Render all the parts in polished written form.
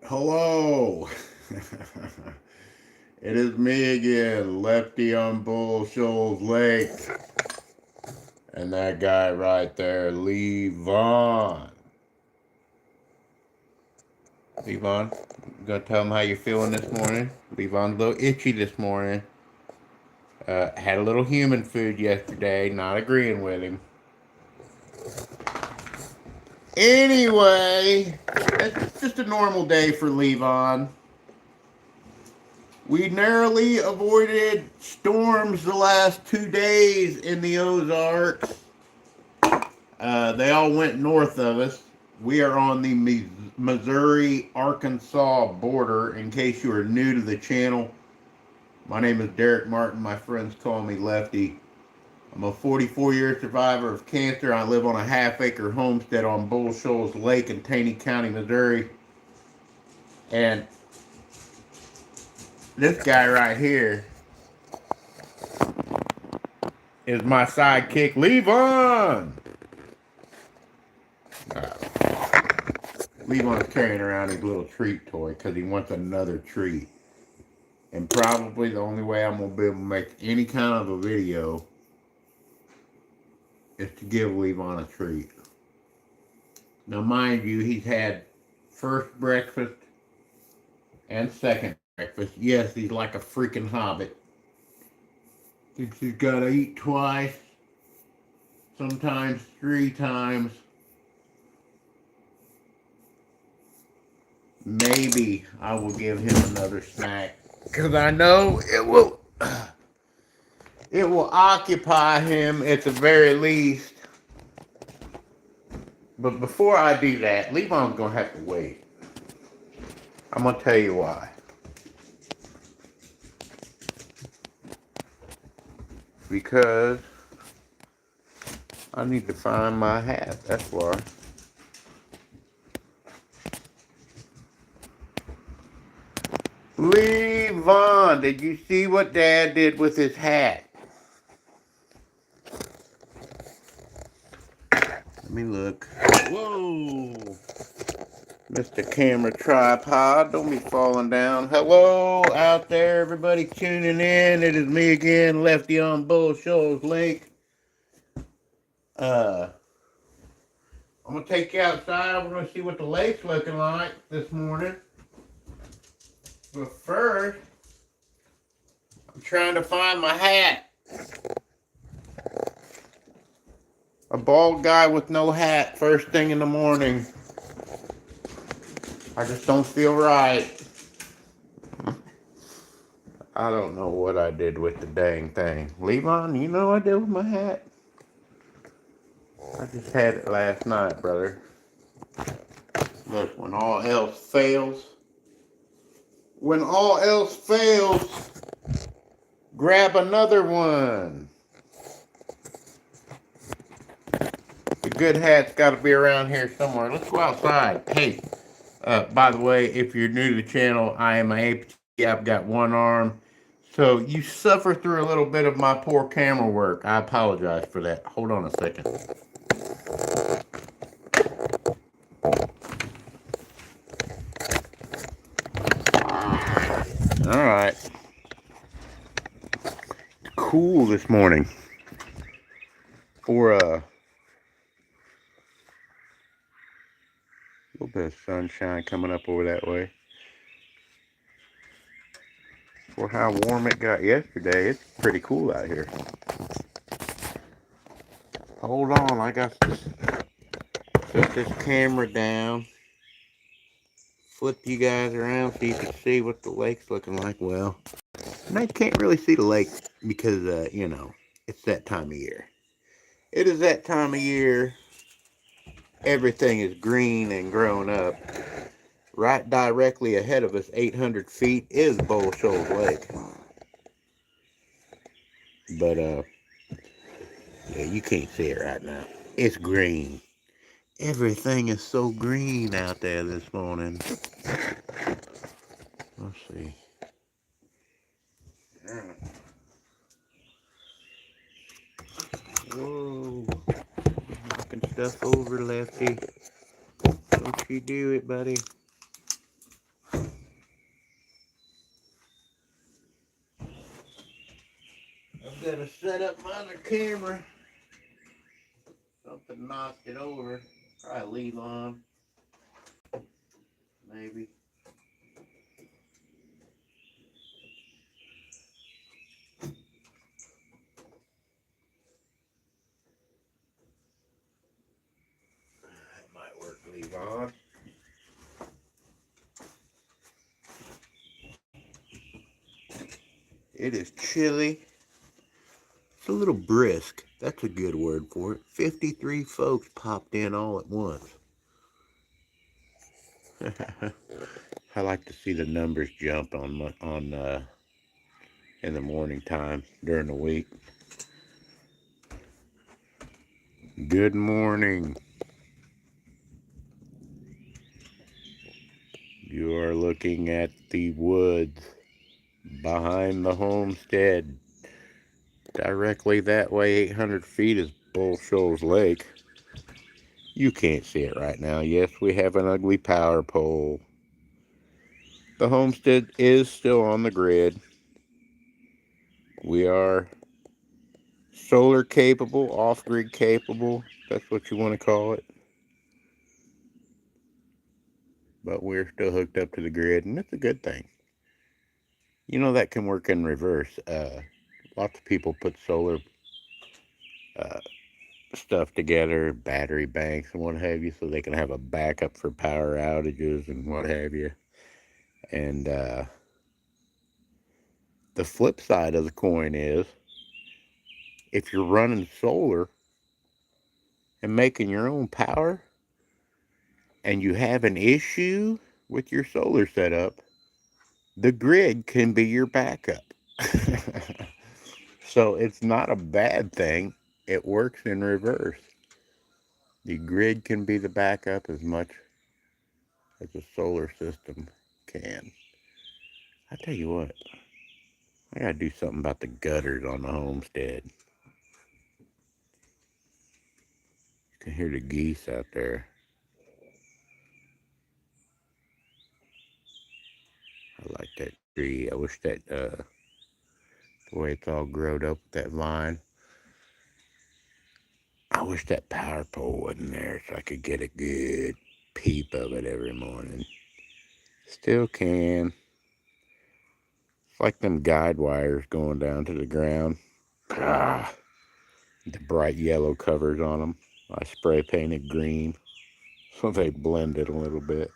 Hello. It is me again, Lefty on BullShoals Lake. And that guy right there, Levon. Levon, you gonna tell him how you're feeling this morning? Levon's a little itchy this morning. Had a little human food yesterday, not agreeing with him. Anyway, it's just a normal day for Levon. We narrowly avoided storms the last 2 days in the Ozarks. They all went north of us. We are on the Missouri-Arkansas border. In case you are new to the channel, my name is Derek Martin. My friends call me Lefty. I'm a 44-year survivor of cancer. I live on a half-acre homestead on BullShoals Lake in Taney County, Missouri. And this guy right here is my sidekick, Levon. Levon's carrying around his little treat toy because he wants another treat. And probably the only way I'm going to be able to make any kind of a video is to give Levon a treat. Now, mind you, he's had first breakfast and second breakfast. Yes, he's like a freaking hobbit. Thinks he's got to eat twice, sometimes 3 times. Maybe I will give him another snack because I know it will occupy him at the very least. But before I do that, Levon's gonna have to wait. I'm gonna tell you why. Because I need to find my hat. That's why. Levon, did you see what Dad did with his hat? Let me look. Whoa! Mr. Camera Tripod, don't be falling down. Hello out there, everybody tuning in. It is me again, Lefty on BullShoals Lake. I'm gonna take you outside. We're gonna see what the lake's looking like this morning. But first, I'm trying to find my hat. A bald guy with no hat first thing in the morning. I just don't feel right. I don't know what I did with the dang thing. Levon, you know what I did with my hat? I just had it last night, brother. Look, when all else fails, grab another one. The good hat's got to be around here somewhere. Let's go outside. Hey, by the way, if you're new to the channel, I am an amputee. I've got one arm. So you suffer through a little bit of my poor camera work. I apologize for that. Hold on a second. All right. Cool this morning. For a little bit of sunshine coming up over that way. For how warm it got yesterday, it's pretty cool out here. Hold on, I got to set this camera down. Flip you guys around so you can see what the lake's looking like. Well, and I can't really see the lake because, you know, it's that time of year. It is that time of year. Everything is green and grown up. Right directly ahead of us, 800 feet, is BullShoals Lake. But, yeah, you can't see it right now. It's green. Everything is so green out there this morning. Let's see. Whoa. Knocking stuff over, Lefty. Don't you do it, buddy. I've got to set up my other camera. Something knocked it over. Probably leave on. Maybe. That might work, leave on. It is chilly. It's a little brisk. That's a good word for it. 53 folks popped in all at once. I like to see the numbers jump on in the morning time during the week. Good morning. You are looking at the woods behind the homestead. Directly that way, 800 feet is BullShoals Lake. You can't see it right now. Yes, we have an ugly power pole. The homestead is still on the grid. We are solar capable, off-grid capable. That's what you want to call it. But we're still hooked up to the grid, and it's a good thing. You know, that can work in reverse. Lots of people put solar uh, stuff together, battery banks and what have you, so they can have a backup for power outages and what have you. And the flip side of the coin is, if you're running solar and making your own power and you have an issue with your solar setup, the grid can be your backup. So it's not a bad thing. It works in reverse. The grid can be the backup as much as the solar system can. I tell you what, I gotta do something about the gutters on the homestead. You can hear the geese out there. I like that tree. I wish that, the way it's all growed up with that vine. I wish that power pole wasn't there so I could get a good peep of it every morning. Still can. It's like them guide wires going down to the ground. Ah, the bright yellow covers on them. I spray painted green so they blended a little bit.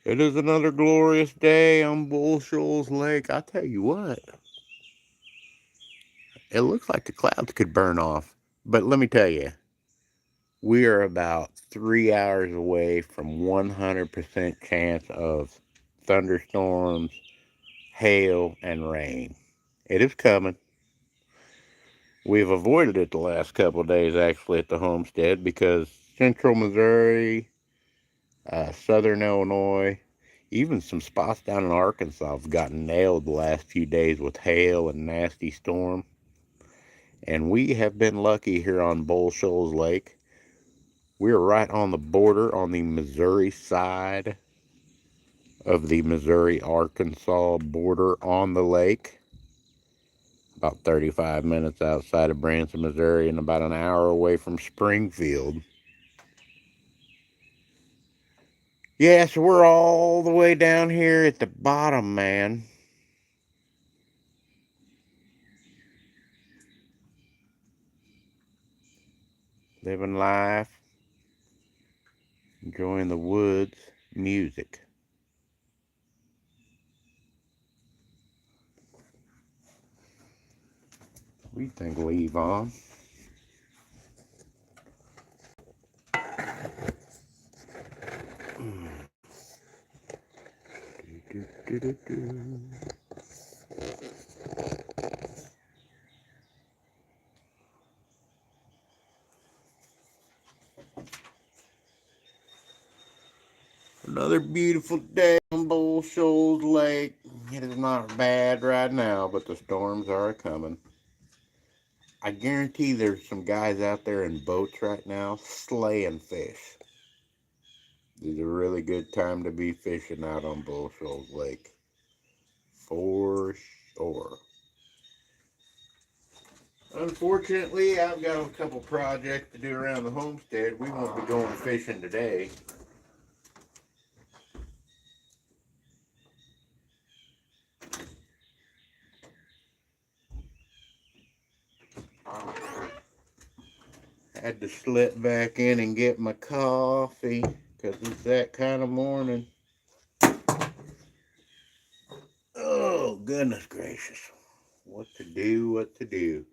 It is another glorious day on BullShoals Lake. I tell you what, it looks like the clouds could burn off. But let me tell you, we are about 3 hours away from 100% chance of thunderstorms, hail, and rain. It is coming. We've avoided it the last couple of days, actually, at the homestead because central Missouri, southern Illinois, even some spots down in Arkansas have gotten nailed the last few days with hail and nasty storm. And we have been lucky here on BullShoals Lake. We're right on the border on the Missouri side of the Missouri-Arkansas border on the lake. About 35 minutes outside of Branson, Missouri, and about an hour away from Springfield. Yeah, so we're all the way down here at the bottom, man. Living life, enjoying the woods, music. What do you think, leave on? Another beautiful day on BullShoals Lake. It is not bad right now, but the storms are coming. I guarantee there's some guys out there in boats right now slaying fish. It's a really good time to be fishing out on BullShoals Lake. for sure. Unfortunately, I've got a couple projects to do around the homestead. We won't be going fishing today. Had to slip back in and get my coffee because it's that kind of morning. Oh, goodness gracious. What to do, what to do.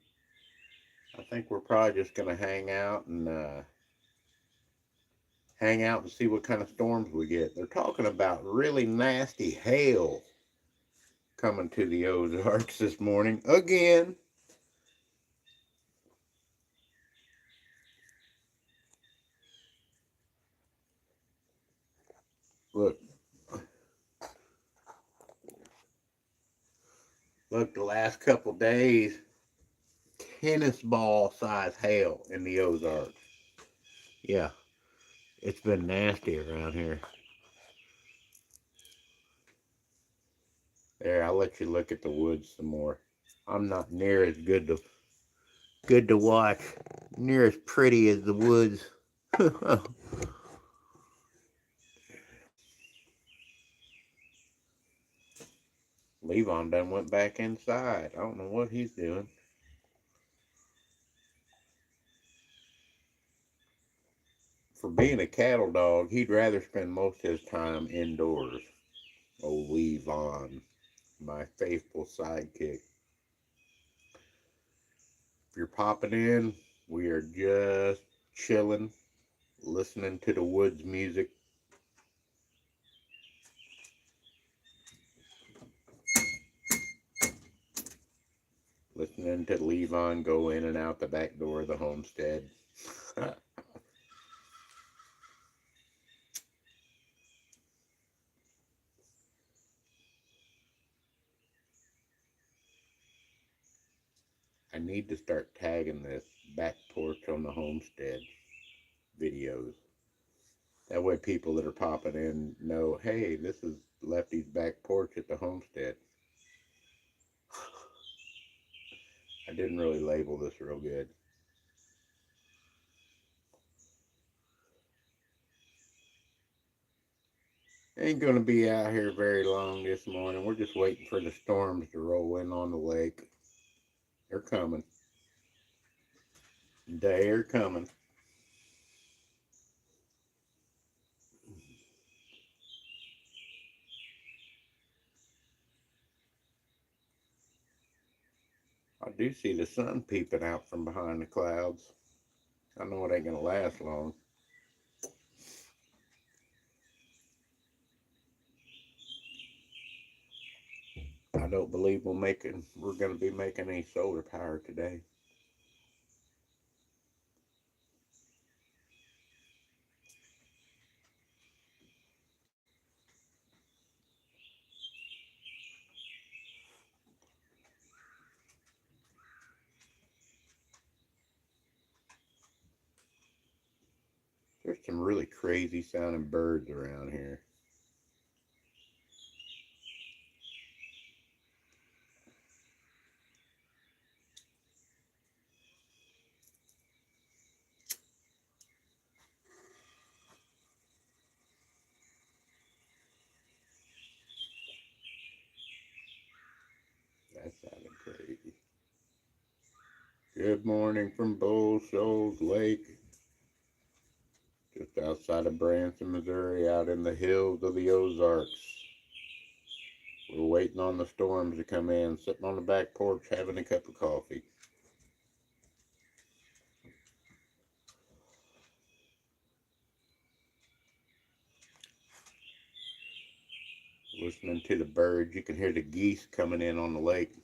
I think we're probably just going to hang out and see what kind of storms we get. They're talking about really nasty hail coming to the Ozarks this morning again. Look, the last couple days, tennis ball size hail in the Ozarks. Yeah, it's been nasty around here. There, I'll let you look at the woods some more. I'm not near as good to watch, near as pretty as the woods. Levon done went back inside. I don't know what he's doing. For being a cattle dog, he'd rather spend most of his time indoors. Old Levon, my faithful sidekick. If you're popping in, we are just chilling, listening to the woods music. Listening to Levon go in and out the back door of the homestead. I need to start tagging this back porch on the homestead videos. That way people that are popping in know, hey, this is Lefty's back porch at the homestead. I didn't really label this real good. Ain't gonna be out here very long this morning. We're just waiting for the storms to roll in on the lake. They're coming. They're coming. I do see the sun peeping out from behind the clouds. I know it ain't gonna last long. I don't believe we're gonna be making any solar power today. There's some really crazy sounding birds around here. That sounded crazy. Good morning from BullShoals Lake, just outside of Branson, Missouri, out in the hills of the Ozarks. We're waiting on the storms to come in, sitting on the back porch having a cup of coffee. Listening to the birds. You can hear the geese coming in on the lake.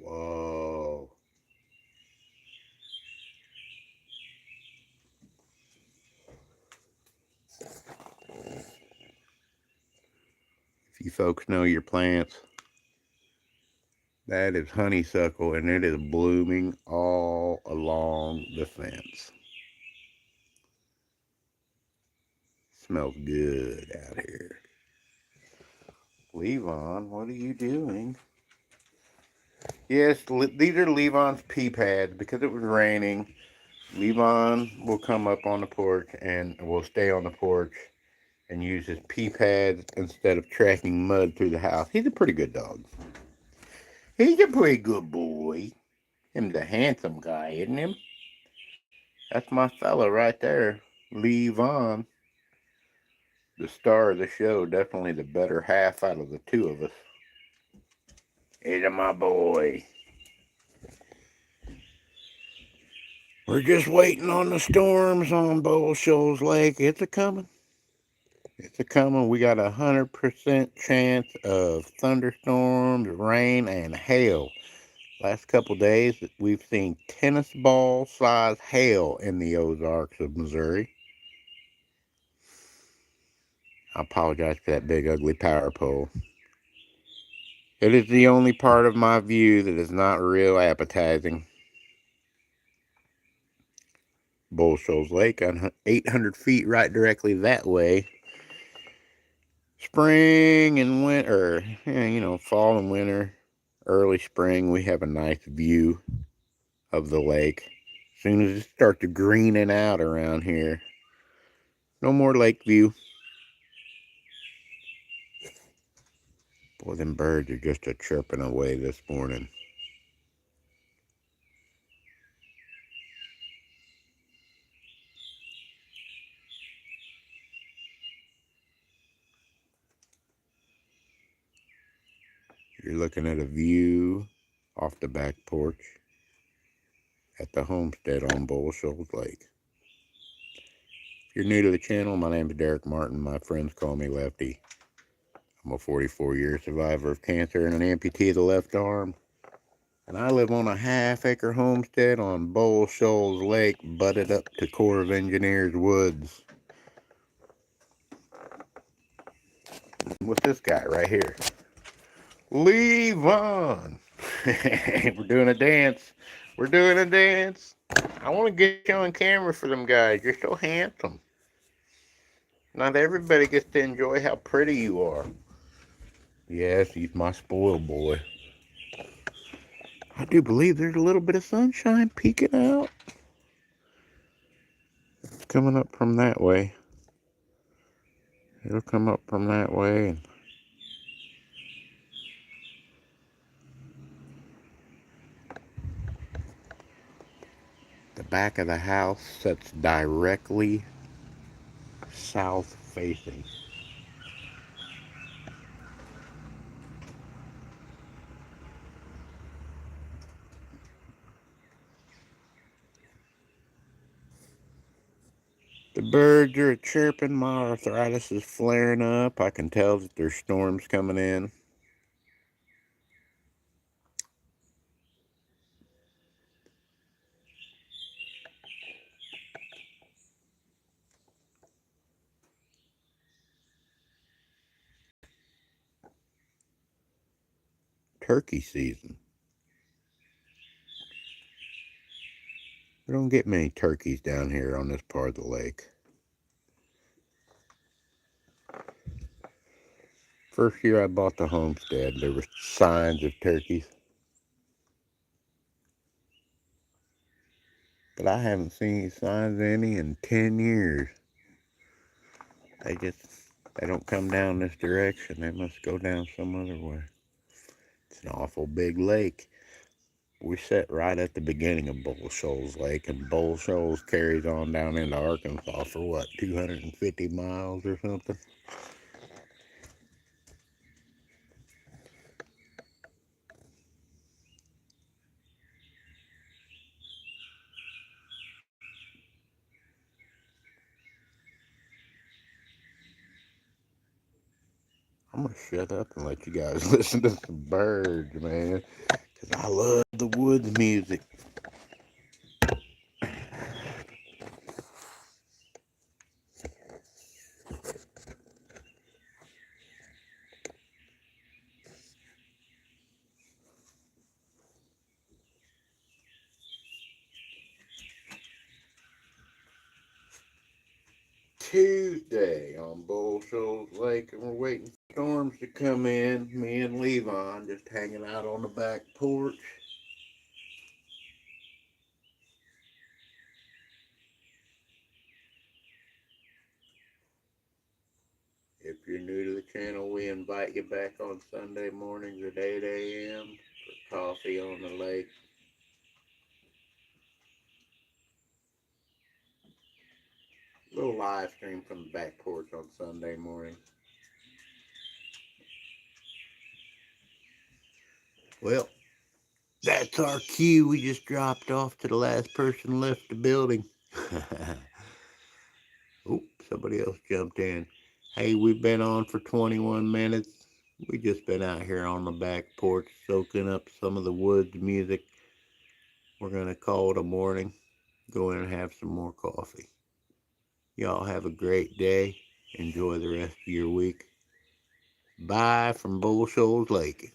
Whoa. If you folks know your plants, that is honeysuckle, and it is blooming all along the fence. smells good out here. Levon, what are you doing? Yes, these are Levon's pee pads. Because it was raining, Levon will come up on the porch and will stay on the porch and use his pee pads instead of tracking mud through the house. He's a pretty good dog. He's a pretty good boy. Him's a handsome guy, isn't him? That's my fella right there, Levon. The star of the show, definitely the better half out of the two of us. He's my boy. We're just waiting on the storms on BullShoals Lake. It's a coming. It's a coming. We got 100% chance of thunderstorms, rain, and hail. Last couple days, we've seen tennis ball size hail in the Ozarks of Missouri. I apologize for that big ugly power pole. It is the only part of my view that is not real appetizing. BullShoals Lake, 800 feet right directly that way. Spring and winter, fall and winter, early spring, we have a nice view of the lake. As soon as it starts to greening out around here, no more lake view. Boy, them birds are just a-chirping away this morning. You're looking at a view off the back porch at the homestead on BullShoals Lake. If you're new to the channel, my name is Derek Martin. My friends call me Lefty. I'm a 44-year survivor of cancer and an amputee of the left arm. And I live on a half-acre homestead on BullShoals Lake, butted up to Corps of Engineers woods. What's this guy right here? Levon! We're doing a dance. We're doing a dance. I want to get you on camera for them guys. You're so handsome. Not everybody gets to enjoy how pretty you are. Yes, he's my spoiled boy. I do believe there's a little bit of sunshine peeking out. It's coming up from that way. It'll come up from that way. And the back of the house sits directly south facing. The birds are chirping. My arthritis is flaring up. I can tell that there's storms coming in. Turkey season. We don't get many turkeys down here on this part of the lake. First year I bought the homestead, there were signs of turkeys. But I haven't seen signs of any in 10 years. They don't come down this direction. They must go down some other way. It's an awful big lake. We sit right at the beginning of BullShoals Lake, and BullShoals carries on down into Arkansas for what, 250 miles or something? I'm gonna shut up and let you guys listen to some birds, man, because I love the woods music. Tuesday on BullShoals Lake, and we're waiting for storms to come in. Me and Levon just hanging out on the back porch. If you're new to the channel, we invite you back on Sunday mornings at 8 a.m. for coffee on the lake. A little live stream from the back porch on Sunday morning. Well, that's our cue. We just dropped off to the last person left the building. Oop, somebody else jumped in. Hey, we've been on for 21 minutes. We just been out here on the back porch soaking up some of the woods music. We're going to call it a morning. Go in and have some more coffee. Y'all have a great day. Enjoy the rest of your week. Bye from BullShoals Lake.